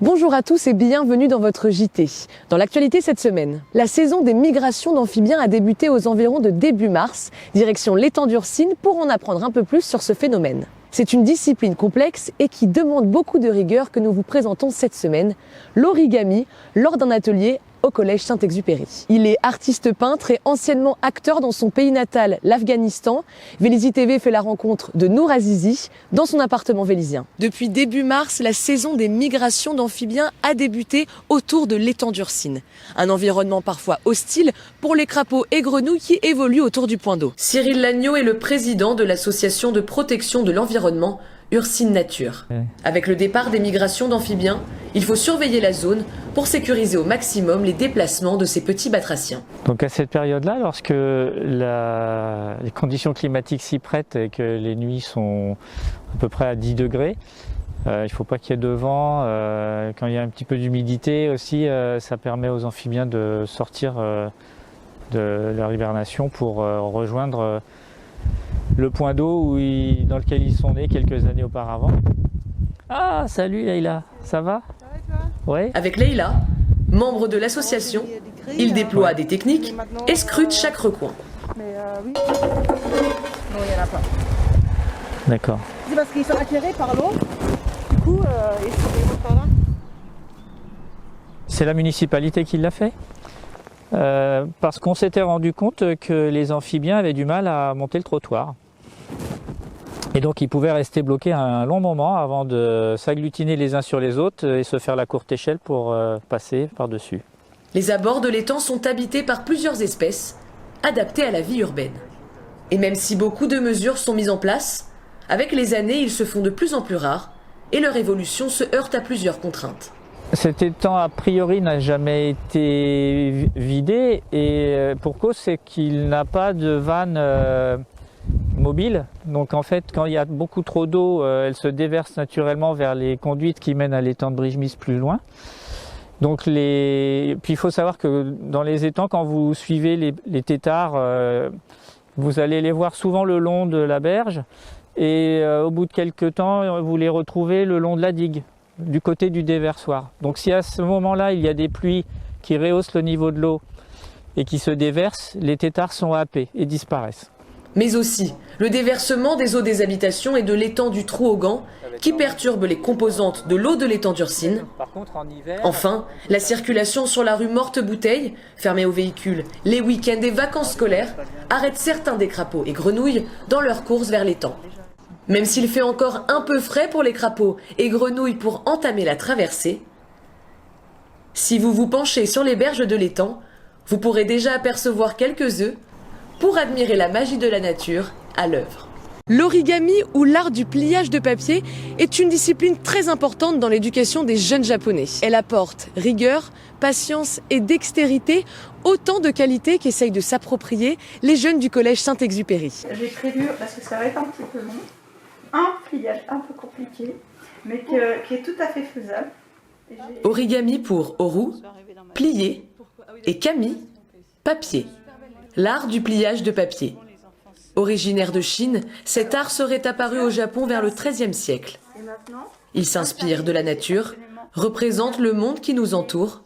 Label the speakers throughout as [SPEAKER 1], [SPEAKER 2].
[SPEAKER 1] Bonjour à tous et bienvenue dans votre JT. Dans l'actualité cette semaine, la saison des migrations d'amphibiens a débuté aux environs de début mars, direction l'étang d'Ursine pour en apprendre un peu plus sur ce phénomène. C'est une discipline complexe et qui demande beaucoup de rigueur que nous vous présentons cette semaine, l'origami, lors d'un atelier au collège Saint-Exupéry. Il est artiste peintre et anciennement acteur dans son pays natal, l'Afghanistan. Vélizy TV fait la rencontre de Nour Azizi dans son appartement vélisien. Depuis début mars, la saison des migrations d'amphibiens a débuté autour de l'étang d'Ursine. Un environnement parfois hostile pour les crapauds et grenouilles qui évoluent autour du point d'eau. Cyril Lagneau est le président de l'association de protection de l'environnement Ursine Nature. Avec le départ des migrations d'amphibiens, il faut surveiller la zone pour sécuriser au maximum les déplacements de ces petits batraciens.
[SPEAKER 2] Donc à cette période-là, lorsque les conditions climatiques s'y prêtent et que les nuits sont à peu près à 10 degrés, il ne faut pas qu'il y ait de vent. Quand il y a un petit peu d'humidité aussi, ça permet aux amphibiens de sortir de leur hibernation pour rejoindre le point d'eau dans lequel ils sont nés quelques années auparavant. Ah, salut Leïla, ça va?
[SPEAKER 3] Ça va et toi?
[SPEAKER 2] Ouais.
[SPEAKER 1] Avec Leïla, membre de l'association, il déploie des techniques et scrute chaque recoin.
[SPEAKER 3] Mais oui. Non, il n'y en a pas.
[SPEAKER 2] D'accord.
[SPEAKER 3] C'est parce qu'ils sont attirés par l'eau. Du coup, ils sont par là.
[SPEAKER 2] C'est la municipalité qui l'a fait? Parce qu'on s'était rendu compte que les amphibiens avaient du mal à monter le trottoir. Et donc ils pouvaient rester bloqués un long moment avant de s'agglutiner les uns sur les autres et se faire la courte échelle pour passer par-dessus.
[SPEAKER 1] Les abords de l'étang sont habités par plusieurs espèces, adaptées à la vie urbaine. Et même si beaucoup de mesures sont mises en place, avec les années ils se font de plus en plus rares et leur évolution se heurte à plusieurs contraintes.
[SPEAKER 2] Cet étang a priori n'a jamais été vidé et pour cause c'est qu'il n'a pas de vanne mobile. Donc en fait quand il y a beaucoup trop d'eau, elle se déverse naturellement vers les conduites qui mènent à l'étang de Brigemis plus loin. Donc puis il faut savoir que dans les étangs, quand vous suivez les têtards, vous allez les voir souvent le long de la berge et au bout de quelques temps vous les retrouvez le long de la digue, du côté du déversoir. Donc si à ce moment-là il y a des pluies qui rehaussent le niveau de l'eau et qui se déversent, les têtards sont happés et disparaissent.
[SPEAKER 1] Mais aussi le déversement des eaux des habitations et de l'étang du Trou aux Gants qui perturbe les composantes de l'eau de l'étang d'Ursine. Enfin, la circulation sur la rue Morte-Bouteille, fermée aux véhicules les week-ends et vacances scolaires, arrête certains des crapauds et grenouilles dans leur course vers l'étang. Même s'il fait encore un peu frais pour les crapauds et grenouilles pour entamer la traversée, si vous vous penchez sur les berges de l'étang, vous pourrez déjà apercevoir quelques œufs pour admirer la magie de la nature à l'œuvre. L'origami ou l'art du pliage de papier est une discipline très importante dans l'éducation des jeunes japonais. Elle apporte rigueur, patience et dextérité, autant de qualités qu'essayent de s'approprier les jeunes du collège Saint-Exupéry.
[SPEAKER 4] J'ai prévu, parce que ça va être un petit peu long, un pliage un peu compliqué, mais qui est tout à fait faisable.
[SPEAKER 1] Origami pour oru, plier, et kami, papier. L'art du pliage de papier. Originaire de Chine, cet art serait apparu au Japon vers le XIIIe siècle. Il s'inspire de la nature, représente le monde qui nous entoure,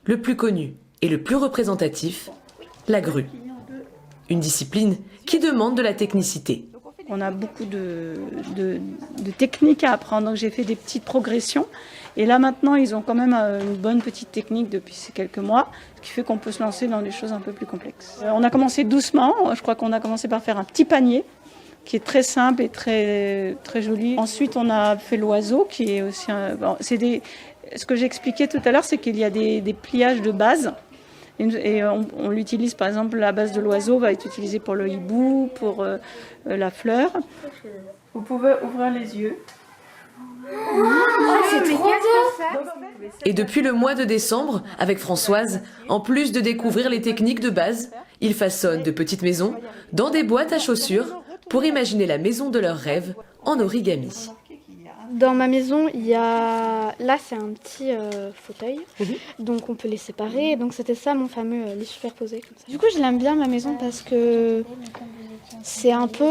[SPEAKER 1] le plus connu et le plus représentatif, la grue. Une discipline qui demande de la technicité.
[SPEAKER 4] On a beaucoup de techniques à apprendre, donc j'ai fait des petites progressions. Et là maintenant, ils ont quand même une bonne petite technique depuis ces quelques mois, ce qui fait qu'on peut se lancer dans des choses un peu plus complexes. On a commencé doucement, je crois qu'on a commencé par faire un petit panier, qui est très simple et très, très joli. Ensuite, on a fait l'oiseau, qui est aussi ce que j'expliquais tout à l'heure, c'est qu'il y a des pliages de base. Et on l'utilise, par exemple, la base de l'oiseau va être utilisée pour le hibou, pour la fleur. Vous pouvez ouvrir les yeux.
[SPEAKER 3] C'est trop beau!
[SPEAKER 1] Et depuis le mois de décembre, avec Françoise, en plus de découvrir les techniques de base, ils façonnent de petites maisons dans des boîtes à chaussures pour imaginer la maison de leurs rêves en origami.
[SPEAKER 5] Dans ma maison, il y a... Là, c'est un petit fauteuil, donc on peut les séparer. Donc c'était ça mon fameux lit superposé. Comme ça. Du coup, je l'aime bien ma maison parce que c'est un peu...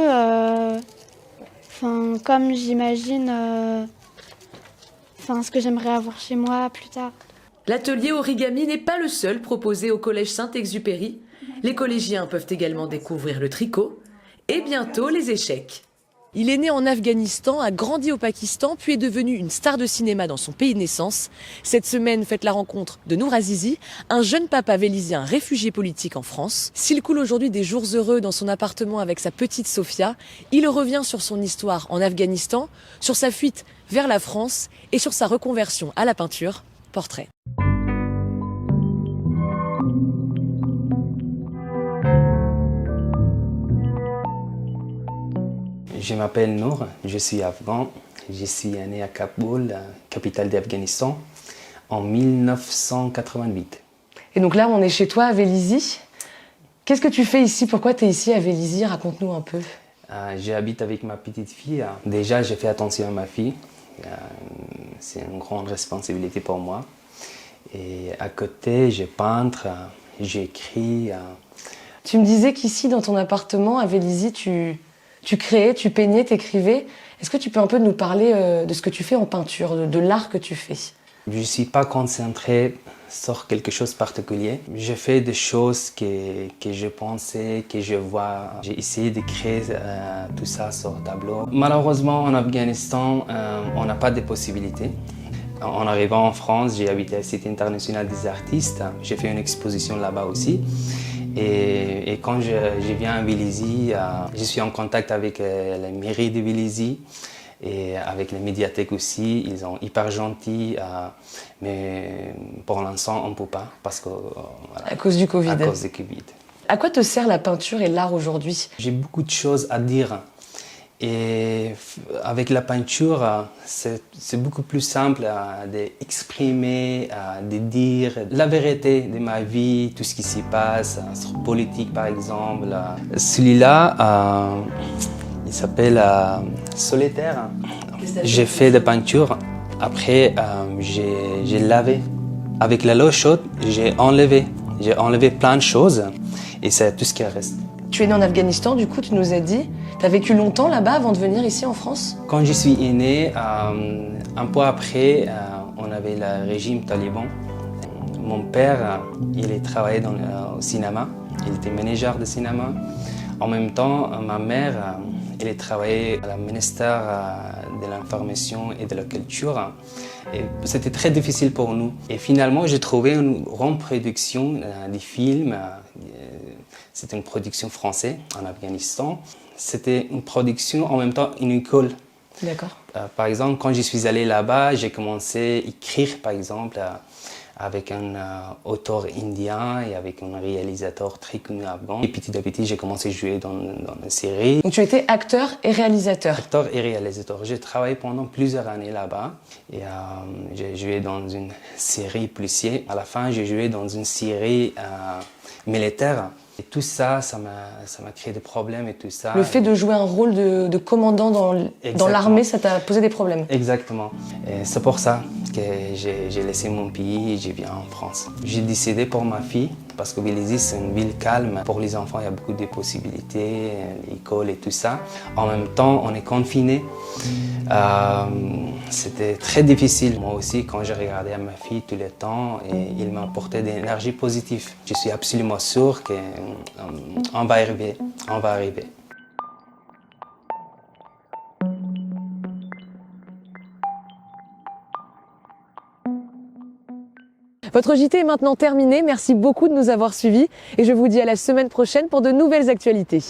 [SPEAKER 5] comme j'imagine... enfin ce que j'aimerais avoir chez moi plus tard.
[SPEAKER 1] L'atelier origami n'est pas le seul proposé au Collège Saint-Exupéry. Les collégiens peuvent également découvrir le tricot et bientôt les échecs. Il est né en Afghanistan, a grandi au Pakistan, puis est devenu une star de cinéma dans son pays de naissance. Cette semaine, faites la rencontre de Nour Azizi, un jeune papa vélisien réfugié politique en France. S'il coule aujourd'hui des jours heureux dans son appartement avec sa petite Sophia, il revient sur son histoire en Afghanistan, sur sa fuite vers la France et sur sa reconversion à la peinture. Portrait.
[SPEAKER 6] Je m'appelle Nour, je suis afghan. Je suis né à Kaboul, capitale d'Afghanistan, en 1988.
[SPEAKER 1] Et donc là, on est chez toi à Vélizy. Qu'est-ce que tu fais ici? Pourquoi tu es ici à Vélizy? Raconte-nous un peu.
[SPEAKER 6] J'habite avec ma petite fille. Déjà, j'ai fait attention à ma fille. C'est une grande responsabilité pour moi. Et à côté, je peintre, j'écris.
[SPEAKER 1] Tu me disais qu'ici, dans ton appartement à Vélizy, tu créais, tu peignais, t'écrivais. Est-ce que tu peux un peu nous parler de ce que tu fais en peinture, de l'art que tu fais?
[SPEAKER 6] Je ne suis pas concentré sur quelque chose de particulier. Je fais des choses que je pensais, que je vois. J'ai essayé de créer tout ça sur tableau. Malheureusement, en Afghanistan, on n'a pas de possibilités. En arrivant en France, j'ai habité à Cité internationale des artistes. J'ai fait une exposition là-bas aussi. Et quand je viens à Vélizy, je suis en contact avec la mairie de Vélizy et avec les médiathèques aussi. Ils sont hyper gentils, mais pour l'instant, on ne peut pas parce que, voilà,
[SPEAKER 1] à cause du Covid.
[SPEAKER 6] À cause du Covid.
[SPEAKER 1] À quoi te sert la peinture et l'art aujourd'hui?
[SPEAKER 6] J'ai beaucoup de choses à dire. Et avec la peinture, c'est beaucoup plus simple d'exprimer, de dire la vérité de ma vie, tout ce qui s'y passe, sur politique par exemple. Celui-là, il s'appelle Solitaire. J'ai fait des peintures, après j'ai lavé. Avec la l'eau chaude, j'ai enlevé plein de choses et c'est tout ce qui reste.
[SPEAKER 1] Tu es né en Afghanistan, du coup, tu nous as dit. Tu as vécu longtemps là-bas avant de venir ici en France?
[SPEAKER 6] Quand je suis né, un peu après, on avait le régime taliban. Mon père, il travaillait au cinéma. Il était manager de cinéma. En même temps, ma mère, elle travaillait à la ministère de l'Information et de la Culture. C'était très difficile pour nous. Et finalement, j'ai trouvé une grande production des films. C'était une production française en Afghanistan. C'était une production en même temps une école.
[SPEAKER 1] D'accord.
[SPEAKER 6] Par exemple, quand je suis allé là-bas, j'ai commencé à écrire, par exemple, avec un auteur indien et avec un réalisateur très connu afghan. Et petit à petit, j'ai commencé à jouer dans une série.
[SPEAKER 1] Donc tu étais acteur et réalisateur? Acteur
[SPEAKER 6] et réalisateur. J'ai travaillé pendant plusieurs années là-bas. Et j'ai joué dans une série policière. À la fin, j'ai joué dans une série militaire. Et tout ça, ça m'a créé des problèmes et tout ça.
[SPEAKER 1] Le fait de jouer un rôle de commandant dans l'armée, ça t'a posé des problèmes?
[SPEAKER 6] Exactement. Et c'est pour ça que j'ai laissé mon pays et je viens en France. J'ai décidé pour ma fille, parce que Vélizy, c'est une ville calme. Pour les enfants, il y a beaucoup de possibilités, l'école et tout ça. En même temps, on est confinés. C'était très difficile. Moi aussi, quand j'ai regardé à ma fille tout le temps, et il m'a apporté de l'énergie positive. Je suis absolument sûr qu'on va arriver. On va arriver.
[SPEAKER 1] Votre JT est maintenant terminé. Merci beaucoup de nous avoir suivis et je vous dis à la semaine prochaine pour de nouvelles actualités.